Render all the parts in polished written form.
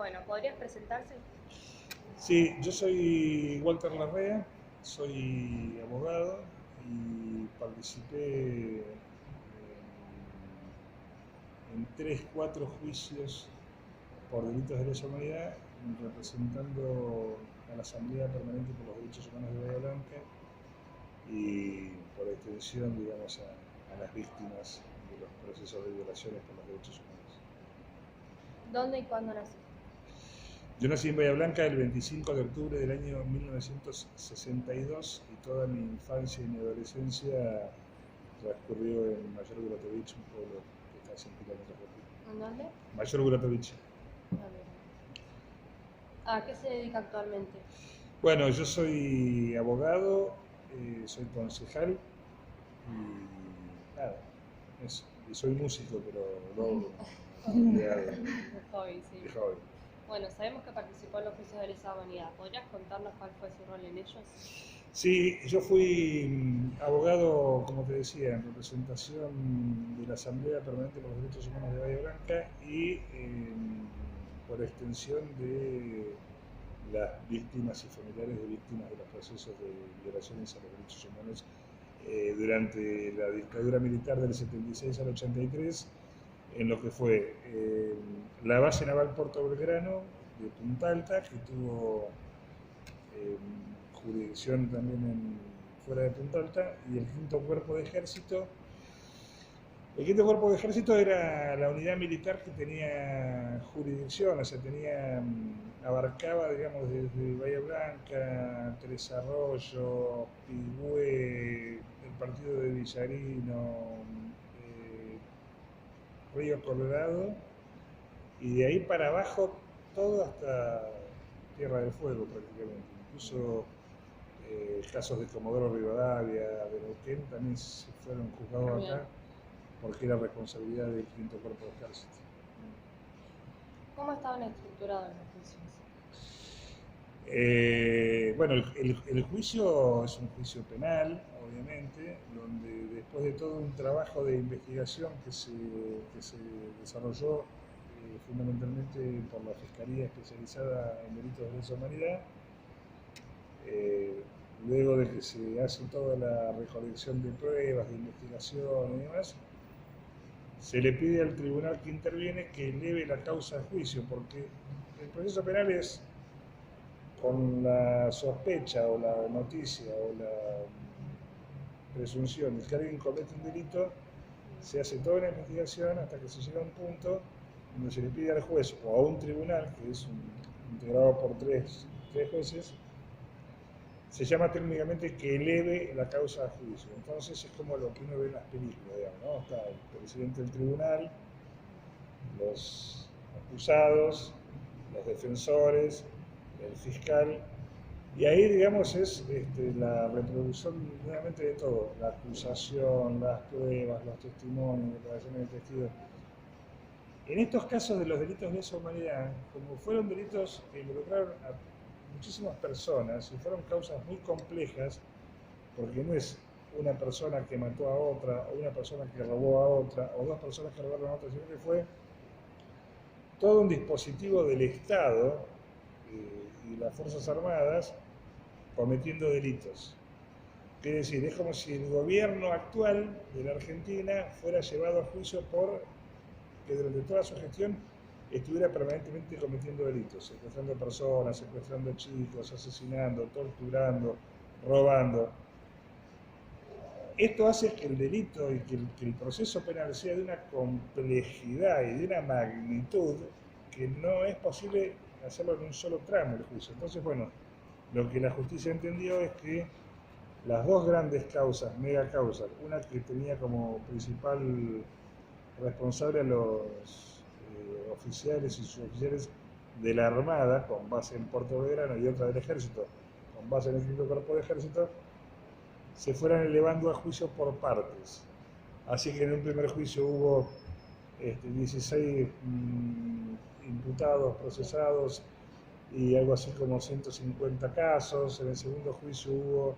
Bueno, ¿podrías presentarse? Sí, yo soy Walter Larrea, soy abogado y participé en 3, 4 juicios por delitos de lesa humanidad, representando a la Asamblea Permanente por los Derechos Humanos de Bahía Blanca y por extensión, digamos, a las víctimas de los procesos de violaciones por los derechos humanos. ¿Dónde y cuándo naciste? Yo nací en Bahía Blanca el 25 de octubre del año 1962 y toda mi infancia y mi adolescencia transcurrió en Mayor Buratovich, un pueblo que está a 100 kilómetros de aquí. ¿En dónde? Mayor Buratovich. ¿A qué se dedica actualmente? Bueno, yo soy abogado, soy concejal y nada, eso. Y soy músico, pero no de Hobby, sí. hobby. Bueno, sabemos que participó en los juicios de lesa humanidad. ¿Podrías contarnos cuál fue su rol en ellos? Sí, yo fui abogado, como te decía, en representación de la Asamblea Permanente por los Derechos Humanos de Bahía Blanca y por extensión de las víctimas y familiares de víctimas de los procesos de violaciones a los derechos humanos durante la dictadura militar del 76 al 83, en lo que fue la base naval Puerto Belgrano de Punta Alta, que tuvo jurisdicción también fuera de Punta Alta, y el quinto cuerpo de ejército. El quinto cuerpo de ejército era la unidad militar que tenía jurisdicción, o sea, abarcaba, digamos, desde Bahía Blanca, Tres Arroyos, Pigüé, el partido de Villarino, Río Colorado, y de ahí para abajo todo hasta Tierra del Fuego prácticamente. Incluso casos de Comodoro Rivadavia, de Neuquén, también se fueron juzgados acá porque era responsabilidad del quinto cuerpo de ejército. ¿Cómo estaban estructurados los juicios? Bueno, el juicio es un juicio penal, obviamente, donde después de todo un trabajo de investigación que se desarrolló fundamentalmente por la Fiscalía Especializada en Delitos de Lesa Humanidad, luego de que se hace toda la recolección de pruebas, de investigación y demás, se le pide al tribunal que interviene que eleve la causa a juicio, porque el proceso penal es con la sospecha o la noticia o la presunción de que alguien comete un delito, se hace toda una investigación hasta que se llega a un punto donde se le pide al juez o a un tribunal, que es integrado por tres jueces, se llama técnicamente que eleve la causa a juicio. Entonces es como lo que uno ve en las películas, digamos, ¿no? Está el presidente del tribunal, los acusados, los defensores, el fiscal, y ahí, digamos, es la reproducción nuevamente de todo, la acusación, las pruebas, los testimonios, declaraciones de testigos. En estos casos de los delitos de lesa humanidad, como fueron delitos que involucraron a muchísimas personas y fueron causas muy complejas, porque no es una persona que mató a otra, o una persona que robó a otra, o dos personas que robaron a otra, sino que fue todo un dispositivo del Estado y las Fuerzas Armadas cometiendo delitos. Es decir, es como si el gobierno actual de la Argentina fuera llevado a juicio por que durante toda su gestión estuviera permanentemente cometiendo delitos, secuestrando personas, secuestrando chicos, asesinando, torturando, robando. Esto hace que el delito y que el proceso penal sea de una complejidad y de una magnitud que no es posible hacerlo en un solo tramo el juicio. Entonces, bueno, lo que la justicia entendió es que las dos grandes causas, mega causas, una que tenía como principal responsable a los oficiales y suboficiales de la Armada, con base en Puerto Belgrano, y otra del Ejército, con base en el quinto cuerpo de Ejército, se fueran elevando a juicio por partes. Así que en un primer juicio hubo 16 imputados, procesados, y algo así como 150 casos. En el segundo juicio hubo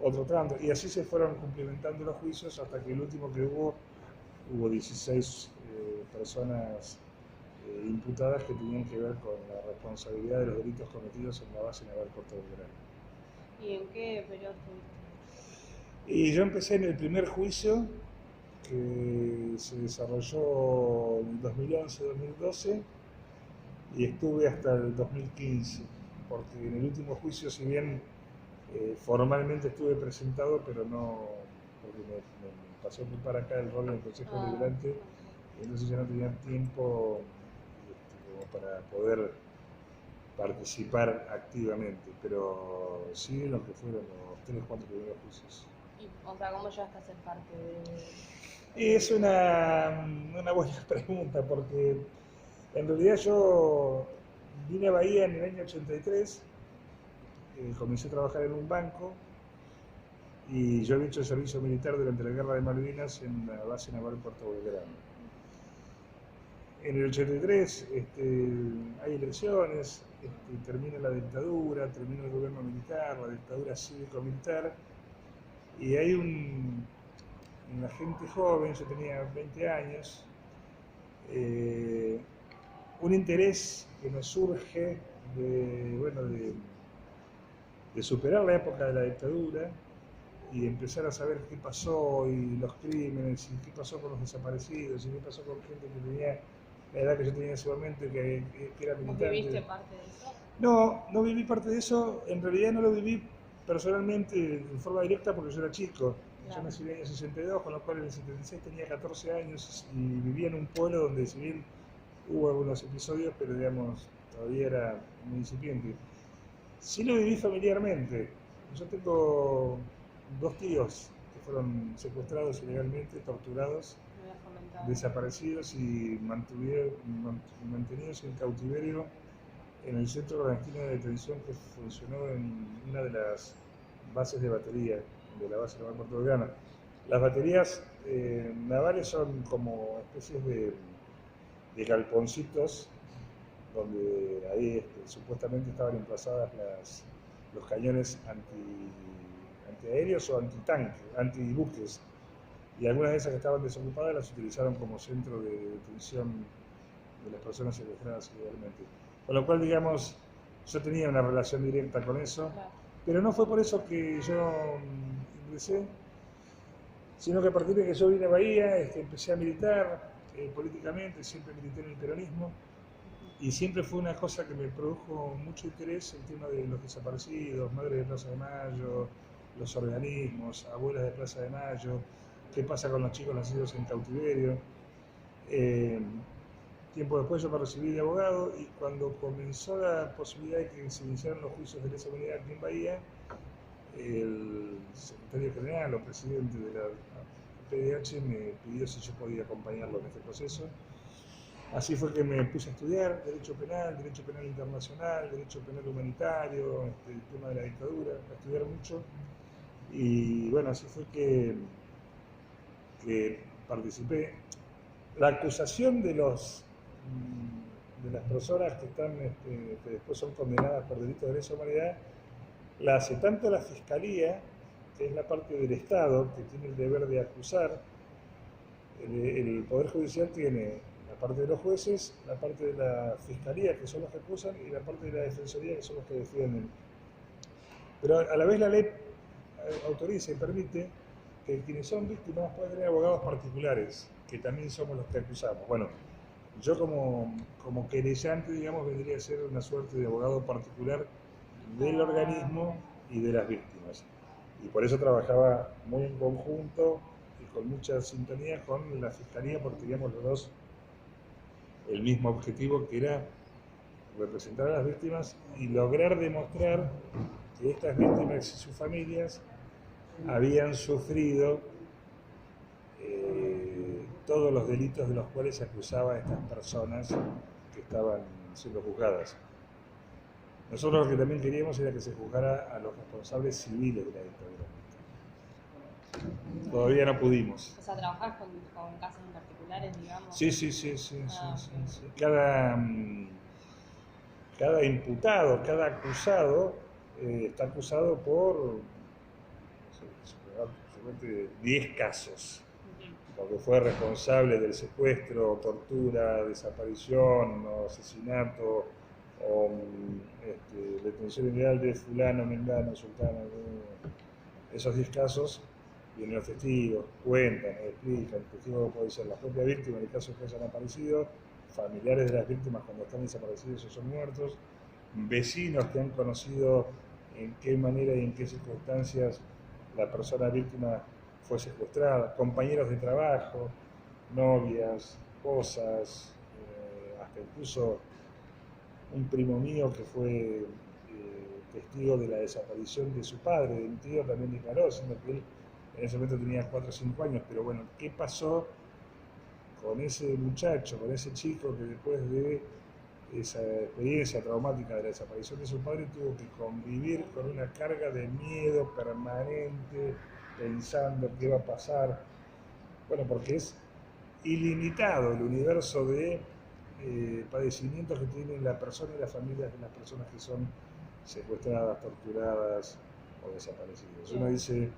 otro tanto, y así se fueron cumplimentando los juicios hasta que el último que hubo 16 personas imputadas que tenían que ver con la responsabilidad de los delitos cometidos en la base naval Puerto Belgrano. ¿Y en qué periodo estuviste? Y yo empecé en el primer juicio, que se desarrolló en el 2011-2012, y estuve hasta el 2015, porque en el último juicio, si bien formalmente estuve presentado, pero no, porque me pasó por para acá el rol del Consejo Deliberante, y entonces ya no tenía tiempo como para poder participar activamente, pero sí en lo que fueron los 3 o 4 primeros juicios. O sea, ¿cómo llegaste a ser parte Es una buena pregunta, porque en realidad yo vine a Bahía en el año 83, comencé a trabajar en un banco y yo había hecho el servicio militar durante la Guerra de Malvinas en la base naval Puerto Belgrano. En el 83 hay elecciones, termina la dictadura, termina el gobierno militar, la dictadura cívico-militar, y hay una gente joven, yo tenía 20 años, un interés que nos surge de superar la época de la dictadura y empezar a saber qué pasó y los crímenes y qué pasó con los desaparecidos y qué pasó con gente que tenía la edad que yo tenía en ese momento, que era militante. ¿Vos viviste parte de eso? No viví parte de eso, en realidad no lo viví personalmente en forma directa porque yo era chico. Yo nací en el año 62, con lo cual en el 76 tenía 14 años y vivía en un pueblo donde, si bien hubo algunos episodios, pero digamos, todavía era muy incipiente. Sí lo viví familiarmente. Yo tengo 2 tíos que fueron secuestrados ilegalmente, torturados, desaparecidos y mantenidos en cautiverio en el centro clandestino de detención que funcionó en una de las bases de batería de la base naval Puerto Belgrano. Las baterías navales son como especies de galponcitos donde ahí supuestamente estaban emplazadas los cañones antiaéreos o antibuques, y algunas de esas que estaban desocupadas las utilizaron como centro de detención de las personas secuestradas ilegalmente. Con lo cual, digamos, yo tenía una relación directa con eso, pero no fue por eso que yo ingresé, sino que a partir de que yo vine a Bahía, empecé a militar políticamente, siempre milité en el peronismo, y siempre fue una cosa que me produjo mucho interés el tema de los desaparecidos, madres de Plaza de Mayo, los organismos, abuelas de Plaza de Mayo, qué pasa con los chicos nacidos en cautiverio. Tiempo después yo me recibí de abogado y cuando comenzó la posibilidad de que se iniciaran los juicios de lesa humanidad aquí en Bahía, el secretario general o presidente de la PDH me pidió si yo podía acompañarlo en este proceso. Así fue que me puse a estudiar Derecho Penal Internacional, Derecho Penal Humanitario, el tema de la dictadura, a estudiar mucho. Y bueno, así fue que participé. La acusación de las personas que después son condenadas por delitos de lesa humanidad, la hace tanto la Fiscalía, que es la parte del Estado que tiene el deber de acusar. El Poder Judicial tiene la parte de los jueces, la parte de la Fiscalía, que son los que acusan, y la parte de la Defensoría, que son los que defienden. Pero a la vez la ley autoriza y permite que quienes son víctimas puedan tener abogados particulares, que también somos los que acusamos. Bueno, yo como querellante, digamos, vendría a ser una suerte de abogado particular del organismo y de las víctimas. Y por eso trabajaba muy en conjunto y con mucha sintonía con la Fiscalía, porque teníamos los dos el mismo objetivo, que era representar a las víctimas y lograr demostrar que estas víctimas y sus familias habían sufrido todos los delitos de los cuales se acusaba a estas personas que estaban siendo juzgadas. Nosotros lo que también queríamos era que se juzgara a los responsables civiles de la dictadura. Todavía no pudimos. O sea, ¿trabajás con casos en particulares, digamos? Sí. Cada imputado, cada acusado está acusado por 10 casos. o que fue responsable del secuestro, tortura, desaparición o asesinato o detención ilegal de fulano, mengano, sultano, esos 10 casos, vienen los testigos, cuentan, explican, testigos pueden ser la propia víctima en el caso de que hayan aparecido, familiares de las víctimas cuando están desaparecidos o son muertos, vecinos que han conocido en qué manera y en qué circunstancias la persona víctima fue secuestrada, compañeros de trabajo, novias, esposas, hasta incluso un primo mío que fue testigo de la desaparición de su padre, de mi tío, también declaró, siendo que él en ese momento tenía 4 o 5 años, pero bueno, ¿qué pasó con ese muchacho, con ese chico que después de esa experiencia traumática de la desaparición de su padre tuvo que convivir con una carga de miedo permanente, pensando qué va a pasar? Bueno, porque es ilimitado el universo de padecimientos que tiene la persona y las familias de las personas que son secuestradas, torturadas o desaparecidas. Uno dice,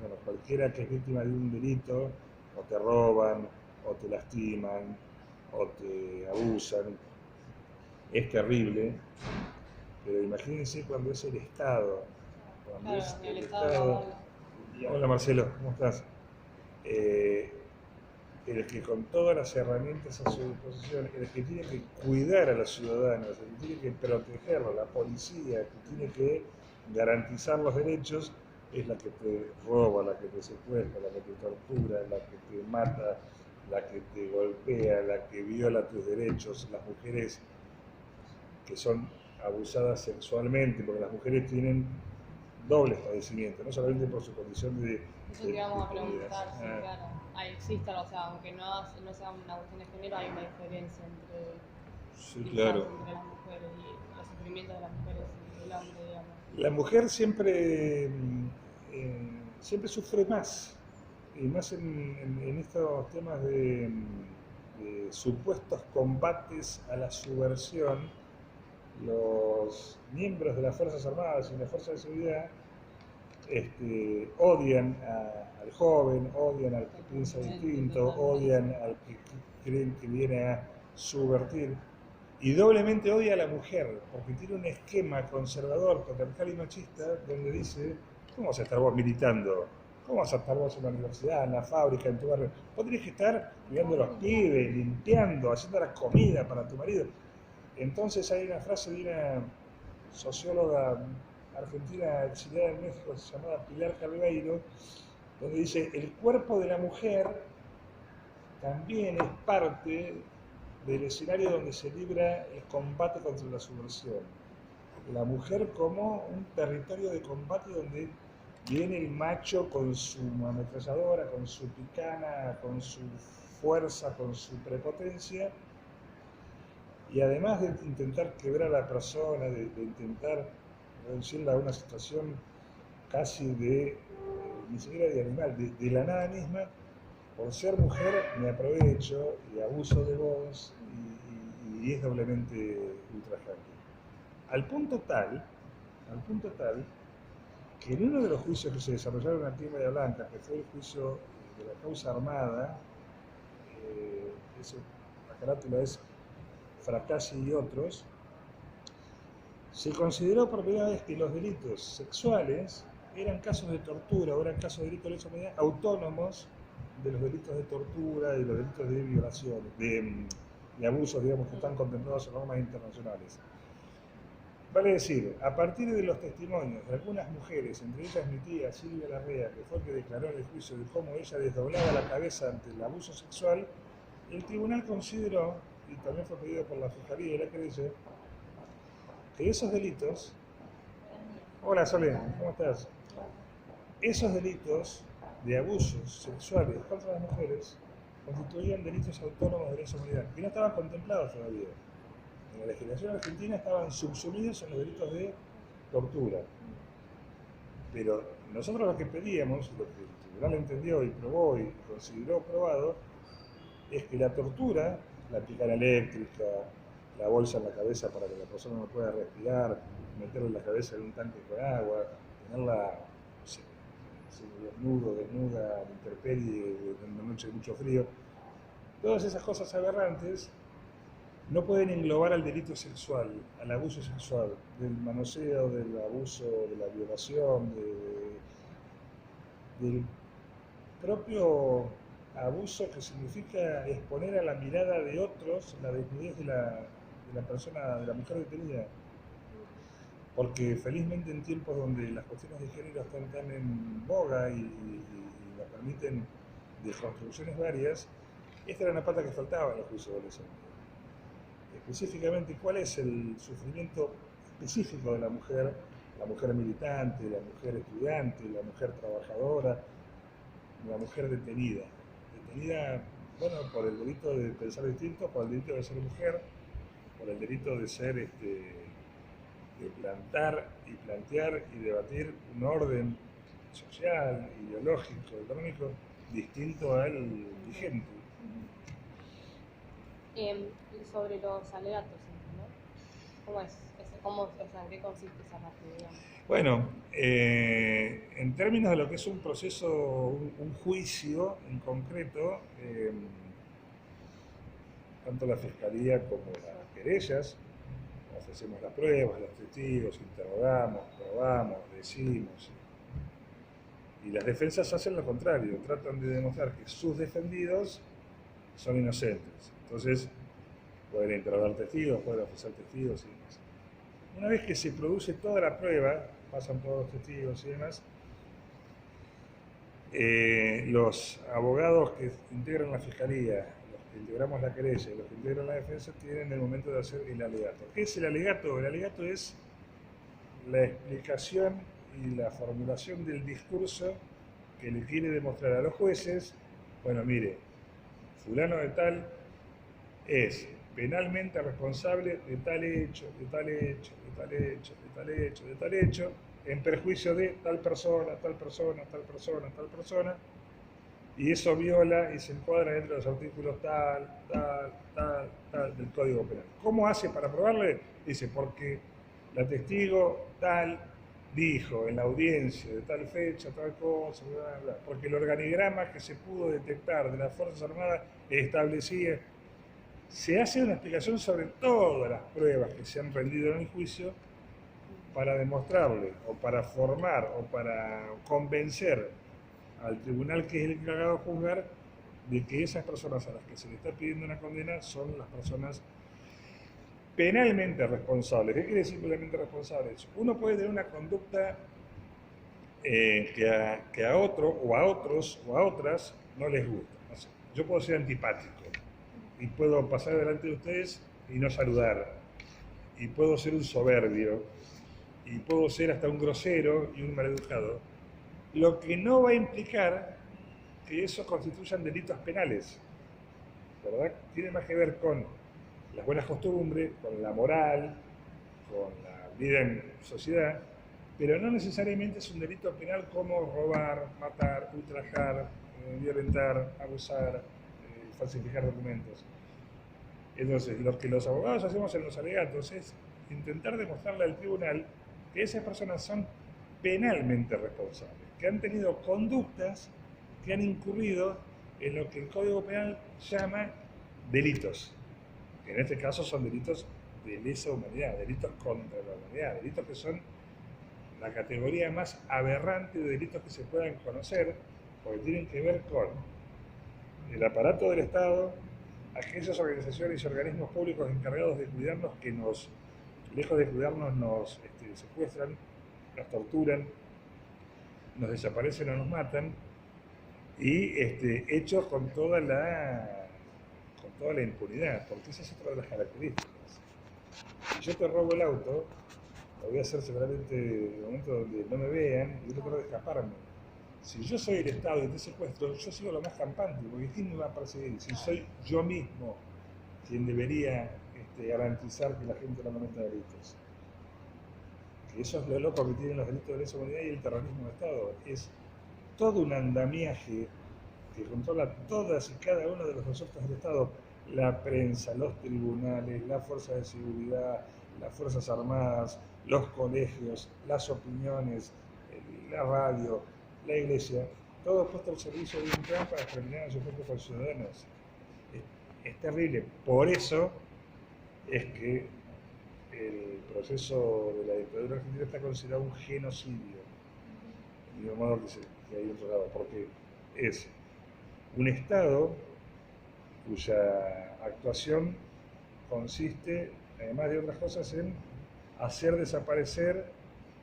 bueno, cualquiera que es víctima de un delito, o te roban, o te lastiman, o te abusan, es terrible, pero imagínense cuando es el Estado, cuando Claro, es el el Estado Estado. no. Hola Marcelo, ¿cómo estás? El que con todas las herramientas a su disposición, el que tiene que cuidar a los ciudadanos, el que tiene que protegerlos, la policía, que tiene que garantizar los derechos, es la que te roba, la que te secuestra, la que te tortura, la que te mata, la que te golpea, la que viola tus derechos, las mujeres que son abusadas sexualmente, porque las mujeres tienen dobles padecimientos, no solamente por su condición de... Eso te íbamos a de- preguntar, sí, ah, claro. Ahí existen, o sea, aunque no sea una cuestión de género, hay una diferencia entre, sí, quizás, claro. entre las mujeres y los sufrimientos de las mujeres y del hombre, digamos. La mujer siempre sufre más, y más en estos temas de supuestos combates a la subversión. Los miembros de las Fuerzas Armadas y las Fuerzas de Seguridad odian al joven, odian al que piensa distinto, odian al que creen que viene a subvertir. Y doblemente odia a la mujer, porque tiene un esquema conservador, patriarcal y machista, donde dice, ¿cómo vas a estar vos militando? ¿Cómo vas a estar vos en la universidad, en la fábrica, en tu barrio? Vos tenés que estar cuidando a los pibes, limpiando, haciendo la comida para tu marido. Entonces hay una frase de una socióloga argentina exiliada en México, llamada Pilar Carbeiro, donde dice, el cuerpo de la mujer también es parte del escenario donde se libra el combate contra la subversión. La mujer como un territorio de combate donde viene el macho con su ametralladora, con su picana, con su fuerza, con su prepotencia, y además de intentar quebrar a la persona, de intentar reducirla a una situación casi de, ni siquiera de animal, de la nada misma, por ser mujer me aprovecho y abuso de vos y es doblemente ultrajante. Al punto tal que en uno de los juicios que se desarrollaron aquí en Bahía Blanca, que fue el juicio de la causa armada, la carátula es Fracassi y otros, se consideró por primera vez que los delitos sexuales eran casos de tortura, o eran casos de delitos de lesa humanidad autónomos de los delitos de tortura y los delitos de violación, de abusos, digamos, que están contemplados en normas internacionales. Vale decir, a partir de los testimonios de algunas mujeres, entre ellas mi tía Silvia Larrea, que fue el que declaró en el juicio de cómo ella desdoblaba la cabeza ante el abuso sexual, el tribunal consideró, y también fue pedido por la Fiscalía y la querella, que esos delitos... Hola Sole, ¿cómo estás? Esos delitos de abusos sexuales contra las mujeres constituían delitos autónomos de lesa humanidad, que no estaban contemplados todavía. En la legislación argentina estaban subsumidos en los delitos de tortura. Pero nosotros lo que pedíamos, lo que el tribunal entendió y probó y consideró probado, es que la tortura, la picana eléctrica, la bolsa en la cabeza para que la persona no pueda respirar, meterle la cabeza en un tanque con agua, tenerla, no sé, desnudo, desnuda, a la intemperie, en una noche de mucho frío. Todas esas cosas aberrantes no pueden englobar al delito sexual, al abuso sexual, del manoseo, del abuso, de la violación, del propio abuso que significa exponer a la mirada de otros la desnudez de la persona, de la mujer detenida. Porque felizmente en tiempos donde las cuestiones de género están tan en boga y nos permiten desconstrucciones varias, esta era una pata que faltaba en los juicios adolescentes. Específicamente, ¿cuál es el sufrimiento específico de la mujer militante, la mujer estudiante, la mujer trabajadora, la mujer detenida? Detenida, bueno, por el delito de pensar distinto, por el delito de ser mujer, por el delito de ser, de plantar y plantear y debatir un orden social, ideológico, económico, distinto al vigente. Y sobre los alegatos, ¿no? ¿Cómo es? ¿En qué consiste esa parte, digamos? Bueno, en términos de lo que es un proceso, un juicio en concreto, tanto la Fiscalía como las querellas, ofrecemos las pruebas, los testigos, interrogamos, probamos, decimos. Y las defensas hacen lo contrario, tratan de demostrar que sus defendidos son inocentes. Entonces, pueden interrogar testigos, pueden ofrecer testigos y demás. Una vez que se produce toda la prueba, pasan todos los testigos y demás, los abogados que integran la Fiscalía, los que integramos la querella y los que integran la defensa, tienen el momento de hacer el alegato. ¿Qué es el alegato? El alegato es la explicación y la formulación del discurso que le quiere demostrar a los jueces, bueno, mire, fulano de tal es penalmente responsable de tal hecho, de tal hecho, de tal hecho, de tal hecho, de tal hecho, en perjuicio de tal persona, tal persona, tal persona, tal persona, y eso viola y se encuadra dentro de los artículos tal, tal, tal, tal del Código Penal. ¿Cómo hace para probarle? Dice, porque la testigo tal dijo en la audiencia de tal fecha, tal cosa, bla, bla, porque el organigrama que se pudo detectar de las Fuerzas Armadas establecía. Se hace una explicación sobre todas las pruebas que se han rendido en el juicio para demostrarle, o para formar, o para convencer al tribunal que es el encargado de juzgar de que esas personas a las que se le está pidiendo una condena son las personas penalmente responsables. ¿Qué quiere decir penalmente responsables? Uno puede tener una conducta que a otro, o a otros, o a otras no les gusta. No sé, yo puedo ser antipático y puedo pasar delante de ustedes y no saludar, y puedo ser un soberbio, y puedo ser hasta un grosero y un maleducado, lo que no va a implicar que eso constituyan delitos penales, ¿verdad? Tiene más que ver con las buenas costumbres, con la moral, con la vida en sociedad, pero no necesariamente es un delito penal como robar, matar, ultrajar, violentar, abusar, falsificar documentos. Entonces, lo que los abogados hacemos en los alegatos es intentar demostrarle al tribunal que esas personas son penalmente responsables, que han tenido conductas que han incurrido en lo que el Código Penal llama delitos, que en este caso son delitos de lesa humanidad, delitos contra la humanidad, delitos que son la categoría más aberrante de delitos que se puedan conocer, porque tienen que ver con el aparato del Estado, aquellas organizaciones y organismos públicos encargados de cuidarnos que lejos de cuidarnos, nos secuestran, nos torturan, nos desaparecen o nos matan, y hechos con toda la impunidad, porque esa es otra de las características. Si yo te robo el auto, lo voy a hacer seguramente en el momento donde no me vean y yo trato de escaparme. Si yo soy el Estado y te secuestro, yo sigo lo más campante, porque ¿quién me va a perseguir? Si soy yo mismo quien debería garantizar que la gente no cometa delitos. Que eso es lo loco que tienen los delitos de lesa humanidad y el terrorismo de Estado. Es todo un andamiaje que controla todas y cada uno de los resortes del Estado. La prensa, los tribunales, las fuerzas de seguridad, las Fuerzas Armadas, los colegios, las opiniones, la radio, la iglesia, todo puesto al servicio de un plan para exterminar a sus propios ciudadanos. Es terrible. Por eso es que el proceso de la dictadura argentina está considerado un genocidio, de mismo modo que hay otro lado, porque es un Estado cuya actuación consiste, además de otras cosas, en hacer desaparecer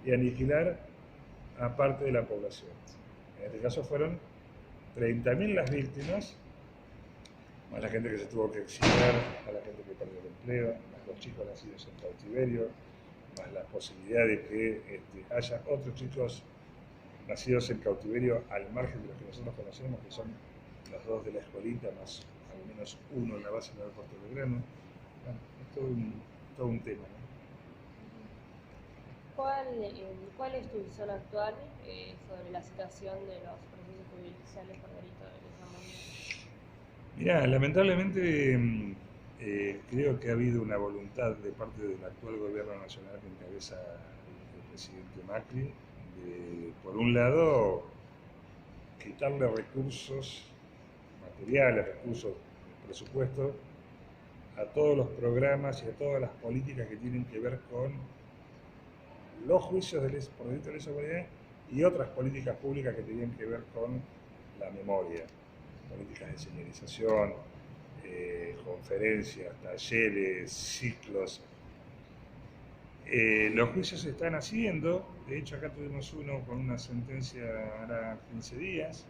y aniquilar a parte de la población. En este caso fueron 30.000 las víctimas, más la gente que se tuvo que exiliar, más la gente que perdió el empleo, más los chicos nacidos en cautiverio, más la posibilidad de que haya otros chicos nacidos en cautiverio al margen de los que nosotros conocemos, que son los dos de la escuelita, más al menos uno en la base del aeropuerto de Belgrano. Bueno, es todo un tema, ¿no? ¿Cuál es tu visión actual sobre la situación de los procesos judiciales por delito de lesa humanidad? Mirá, lamentablemente creo que ha habido una voluntad de parte del actual gobierno nacional que encabeza el presidente Macri de, por un lado, quitarle recursos materiales, recursos de presupuesto a todos los programas y a todas las políticas que tienen que ver con los juicios por delito de lesa humanidad y otras políticas públicas que tenían que ver con la memoria, políticas de señalización, conferencias, talleres, ciclos. Los juicios se están haciendo, de hecho acá tuvimos uno con una sentencia ahora 15 días,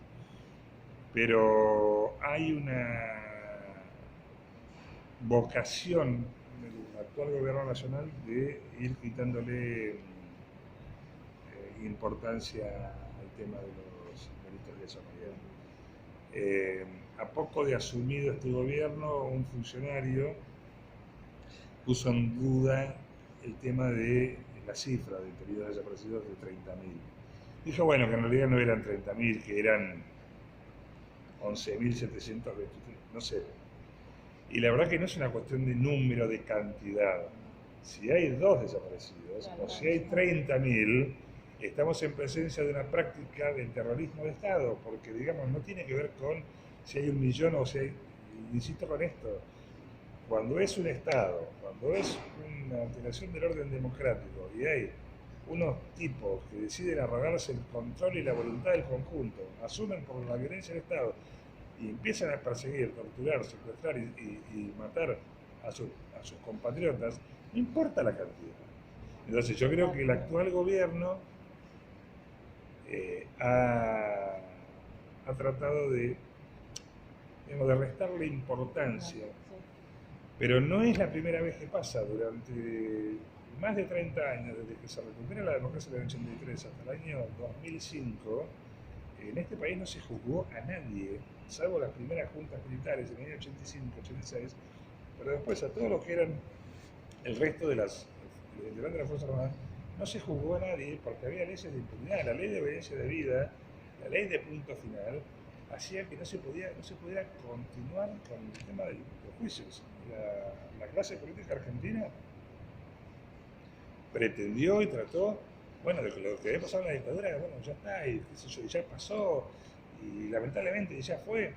pero hay una vocación del actual gobierno nacional de ir quitándole importancia al tema de los delitos de lesa humanidad. A poco de asumido este gobierno, un funcionario puso en duda el tema de la cifra de periodos desaparecidos de 30.000. Dijo, bueno, que en realidad no eran 30.000, que eran 11.723, no sé. Y la verdad que no es una cuestión de número, de cantidad. Si hay 2 desaparecidos, o si hay 30.000, estamos en presencia de una práctica del terrorismo de Estado, porque, digamos, no tiene que ver con si hay 1 millón o si hay... Insisto con esto, cuando es un Estado, cuando es una alteración del orden democrático y hay unos tipos que deciden arrogarse el control y la voluntad del conjunto, asumen por la violencia del Estado y empiezan a perseguir, torturar, secuestrar y matar a sus compatriotas, no importa la cantidad. Entonces yo creo que el actual gobierno ha tratado de restarle importancia, pero no es la primera vez que pasa. Durante más de 30 años, desde que se recupera la democracia del 83 hasta el año 2005, en este país no se juzgó a nadie, salvo las primeras juntas militares en el año 85, 86, pero después a todos los que eran el resto de las integrantes de las Fuerzas Armadas, no se juzgó a nadie porque había leyes de impunidad. La ley de obediencia de vida, la ley de punto final, hacía que no se pudiera continuar con el tema de los juicios. La clase política argentina pretendió y trató, bueno, de lo que había pasado en la dictadura, bueno, ya está, y qué sé yo, ya pasó, y lamentablemente ya fue.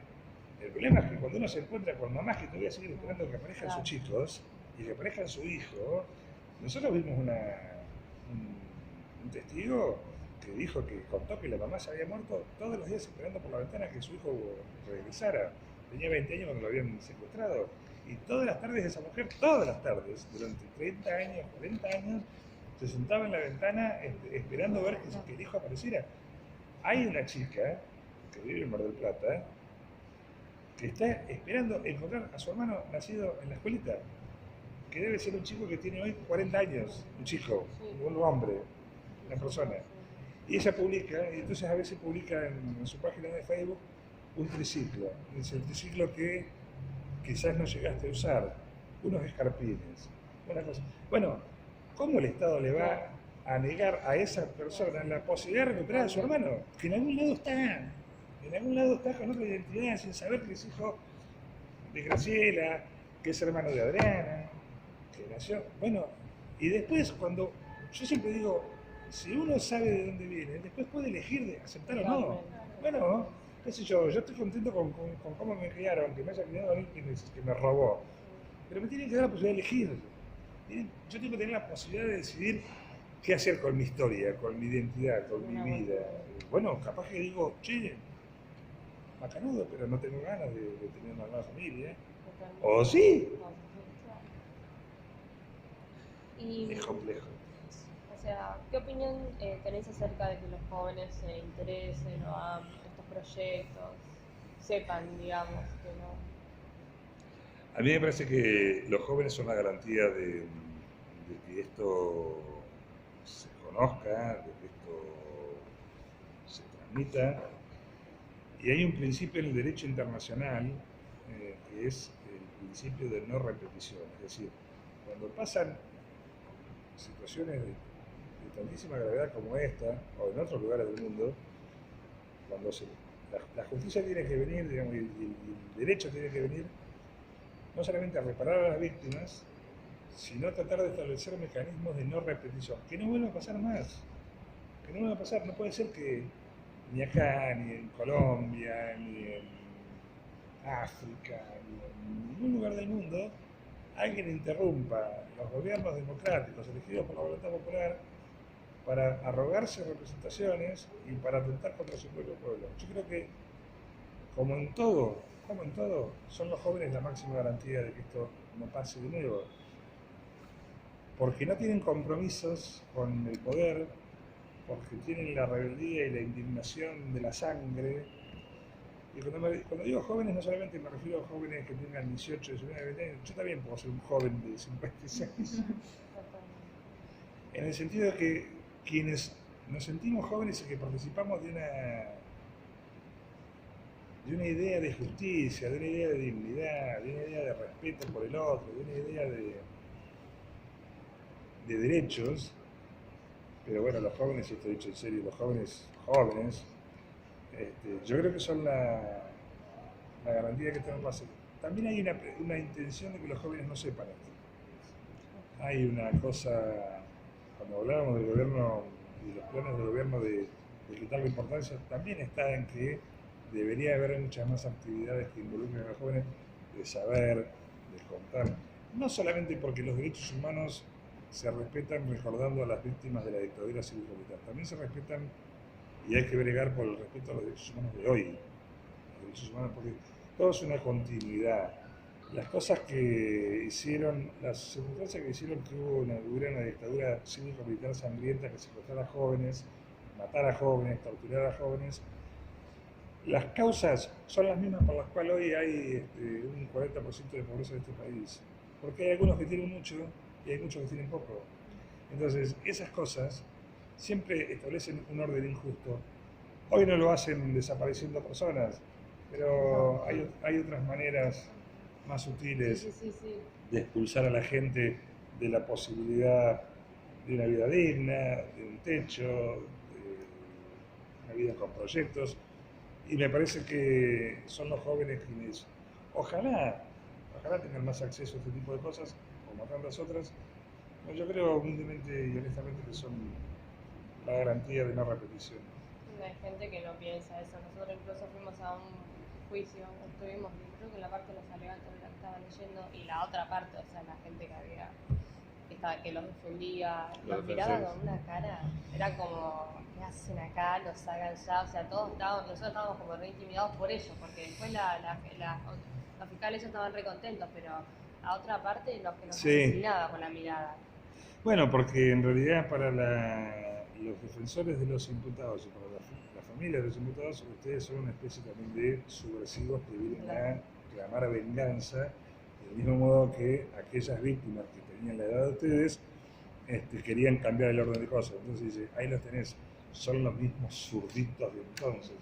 El problema es que cuando uno se encuentra con mamás que todavía siguen esperando que aparezcan sus chicos y que aparezcan su hijo, nosotros vimos un testigo que dijo que contó que la mamá se había muerto todos los días esperando por la ventana que su hijo regresara. Tenía 20 años cuando lo habían secuestrado. Y todas las tardes esa mujer, todas las tardes, durante 30 años, 40 años, se sentaba en la ventana esperando ver que el hijo apareciera. Hay una chica que vive en Mar del Plata que está esperando encontrar a su hermano nacido en la escuelita, que debe ser un chico que tiene hoy 40 años, un chico, un hombre, una persona. Y ella publica, y entonces a veces publica en su página de Facebook un triciclo. Dice, el triciclo que quizás no llegaste a usar, unos escarpines, una cosa. Bueno, ¿cómo el Estado le va a negar a esa persona la posibilidad de recuperar a su hermano? Que en algún lado está con otra identidad, sin saber que es hijo de Graciela, que es hermano de Adriana, que nació. Bueno, y después cuando, yo siempre digo, si uno sabe de dónde viene, después puede elegir de aceptar o no. Totalmente. Bueno, qué sé yo estoy contento con cómo me criaron, que me haya criado alguien que me robó. Pero me tienen que dar la posibilidad de elegir. Yo tengo que tener la posibilidad de decidir qué hacer con mi historia, con mi identidad, con mi vida. Bueno, capaz que digo, che, macanudo, pero no tengo ganas de tener una nueva familia. Totalmente. O sí, Y, es complejo. o sea, ¿qué opinión tenés acerca de que los jóvenes se interesen o hagan estos proyectos, sepan, digamos, que no? A mí me parece que los jóvenes son la garantía de que esto se conozca, de que esto se transmita. Y hay un principio en el derecho internacional que es el principio de no repetición. Es decir, cuando pasan situaciones de tantísima gravedad como esta, o en otros lugares del mundo, cuando la justicia tiene que venir, digamos, y el derecho tiene que venir, no solamente a reparar a las víctimas, sino a tratar de establecer mecanismos de no repetición, que no vuelva a pasar más, que no vuelva a pasar. No puede ser que ni acá, ni en Colombia, ni en África, ni en ningún lugar del mundo, alguien interrumpa los gobiernos democráticos elegidos por la voluntad popular para arrogarse representaciones y para atentar contra su propio pueblo. Yo creo que, como en todo, son los jóvenes la máxima garantía de que esto no pase de nuevo. Porque no tienen compromisos con el poder, porque tienen la rebeldía y la indignación de la sangre. Y cuando digo jóvenes, no solamente me refiero a jóvenes que tengan 18, 19, 20 años, yo también puedo ser un joven de 56. En el sentido de que quienes nos sentimos jóvenes y que participamos de una idea de justicia, de una idea de dignidad, de una idea de respeto por el otro, de una idea de derechos. Pero bueno, los jóvenes, y esto dicho en serio, los jóvenes, yo creo que son la garantía de que esto no pase. También hay una intención de que los jóvenes no sepan esto. Hay una cosa, cuando hablábamos del gobierno y los planes del gobierno de quitarle importancia, también está en que debería haber muchas más actividades que involucren a los jóvenes, de saber, de contar. No solamente porque los derechos humanos se respetan recordando a las víctimas de la dictadura cívico-militar, también se respetan y hay que bregar por el respeto a los derechos humanos de hoy. Los derechos humanos, porque todo es una continuidad. Las cosas que hicieron, las circunstancias que hicieron que hubiera una dictadura cívico-militar sangrienta que secuestrara a jóvenes, matara a jóvenes, torturara a jóvenes, las causas son las mismas por las cuales hoy hay un 40% de pobreza en este país. Porque hay algunos que tienen mucho y hay muchos que tienen poco. Entonces, esas cosas siempre establecen un orden injusto. Hoy no lo hacen desapareciendo personas, pero hay otras maneras más sutiles de expulsar a la gente de la posibilidad de una vida digna, de un techo, de una vida con proyectos. Y me parece que son los jóvenes quienes, ojalá tengan más acceso a este tipo de cosas, como a tantas otras. Yo creo humildemente y honestamente que son la garantía de no repetición. Hay gente que no piensa eso. Nosotros incluso fuimos a un juicio, estuvimos, creo que en la parte de los alegatos la que estaba leyendo, y la otra parte, o sea, la gente que los defendía, los miraba con una cara, era como, ¿qué hacen acá? Los sacan ya, o sea, nosotros estábamos como re intimidados por ellos, porque después los fiscales ellos estaban re contentos, pero a otra parte los que nos asesinaba con la mirada. Bueno, porque en realidad para los defensores de los imputados y para la familia de los imputados, ustedes son una especie también de subversivos que vienen a clamar venganza, del mismo modo que aquellas víctimas que tenían la edad de ustedes querían cambiar el orden de cosas. Entonces dice, ahí los tenés, son los mismos zurditos de entonces.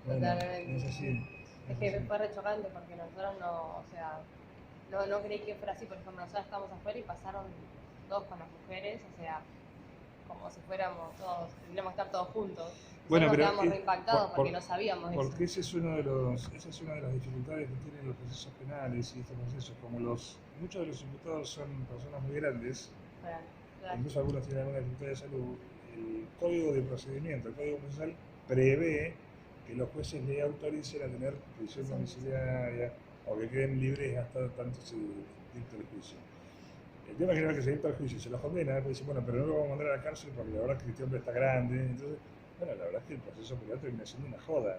Totalmente. Es así. Es que fue re chocante porque nosotros no creí que fuera así. Por ejemplo, nosotros estábamos afuera y pasaron todos con las mujeres, o sea, como si fuéramos todos, tendríamos que estar todos juntos. Bueno, pero quedamos re impactados porque no sabíamos eso. Porque esa es una de las dificultades que tienen los procesos penales y estos procesos. Como muchos de los imputados son personas muy grandes, Claro. incluso algunos tienen alguna dificultad de salud, el código de procedimiento, el código procesal prevé que los jueces le autoricen a tener prisión domiciliaria o que queden libres hasta tanto se dicte el juicio. El tema es que no, que se dicta el juicio, se los condena, pues dicen, bueno, pero no lo vamos a mandar a la cárcel porque la verdad es que este hombre está grande. Entonces, bueno, la verdad es que el proceso penal termina siendo una joda.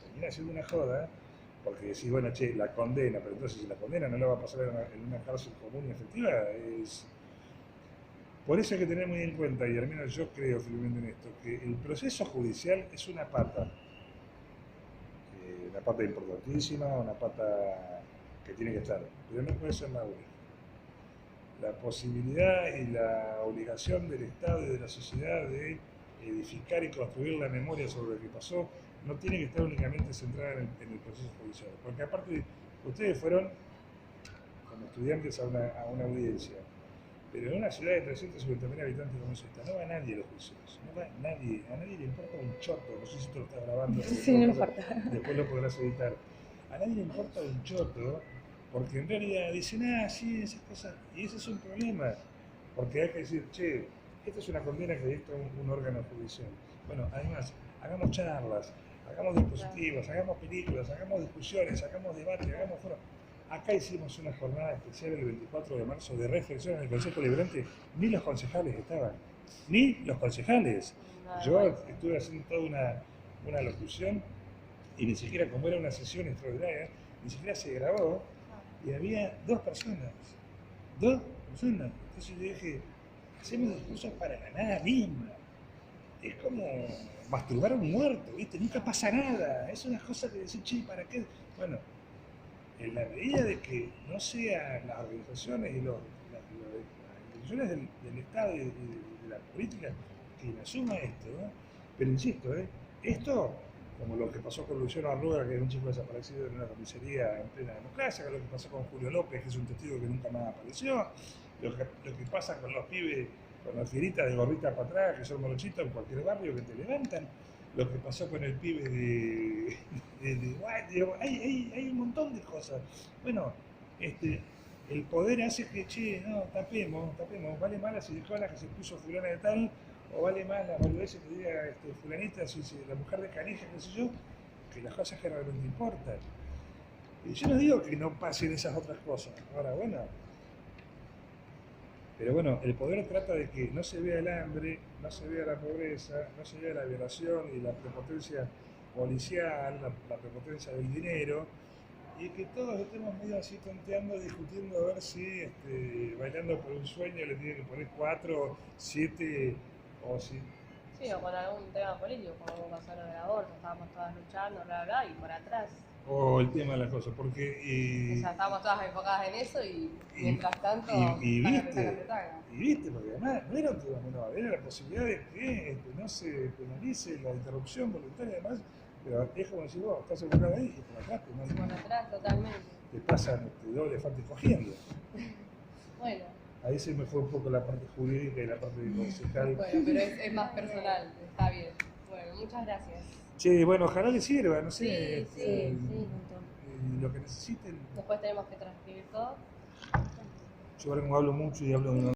Termina siendo una joda porque decís, bueno, che, la condena, pero entonces si la condena no la va a pasar en una cárcel común y efectiva, es... Por eso hay que tener muy en cuenta, y al menos yo creo firmemente en esto, que el proceso judicial es una pata importantísima, una pata que tiene que estar, pero no puede ser la única. La posibilidad y la obligación del Estado y de la sociedad de edificar y construir la memoria sobre lo que pasó no tiene que estar únicamente centrada en el proceso judicial, porque aparte ustedes fueron como estudiantes a una audiencia, pero en una ciudad de 350.000 habitantes como es esta, no va nadie a los juicios, no va nadie, a nadie le importa un choto, no sé si tú lo estás grabando, Sí, no importa. Después lo podrás editar, a nadie le importa un choto, porque en realidad dicen, sí, esas cosas, y ese es un problema, porque hay que decir, che, esta es una condena que dicta un órgano judicial. Bueno, además, hagamos charlas, hagamos dispositivos, hagamos películas, hagamos discusiones, hagamos debate, hagamos foros. Acá hicimos una jornada especial el 24 de marzo de reflexión en el Consejo Deliberante, ni los concejales estaban, ni los concejales. Yo estuve haciendo toda una locución y ni siquiera, como era una sesión extraordinaria, ni siquiera se grabó y había dos personas. Entonces yo dije, hacemos discursos para la nada misma. Es como masturbar a un muerto, ¿viste? Nunca pasa nada. Es una cosa que decir, che, ¿para qué? Bueno, en la medida de que no sean las organizaciones y las instituciones del Estado y de la política quien asuma esto, ¿no? Pero insisto, esto, como lo que pasó con Luciano Arruga, que es un chico desaparecido en una comisaría en plena democracia, lo que pasó con Julio López, que es un testigo que nunca más apareció, lo que pasa con los pibes, con las fieritas de gorrita para atrás, que son morochitos en cualquier barrio que te levantan, lo que pasó con el pibe hay un montón de cosas. Bueno, el poder hace que, che, no, tapemos, vale más la silicona que se puso fulana de tal, o vale más la boludez que diga fulanita, si la mujer de Canija, qué sé yo, que las cosas que realmente importan. Y yo no digo que no pasen esas otras cosas. Ahora, bueno, pero bueno, el poder trata de que no se vea el hambre, no se vea la pobreza, no se vea la violación y la prepotencia policial, la prepotencia del dinero, y que todos estemos medio así tonteando, discutiendo a ver si bailando por un sueño le tienen que poner 4, 7 o si... Sí, o con algún tema político, como pasó lo del aborto, estábamos todas luchando, bla, bla, y por atrás. O el tema de las cosas, porque... O sea, estábamos todas enfocadas en eso y mientras tanto... Y viste, porque además no era un tema menor, era la posibilidad de que no se penalice la interrupción voluntaria, además, pero es como decir, vos estás enfocado ahí y por atrás por atrás, totalmente. Te pasan doble elefante cogiendo. Bueno. Ahí se me fue un poco la parte jurídica y la parte de concejal. Bueno, pero es más personal, está bien. Bueno, muchas gracias. Che, bueno, ojalá les sirva, no sé. Sí, lo que necesiten. Después tenemos que transcribir todo. Yo ahora como hablo mucho y hablo de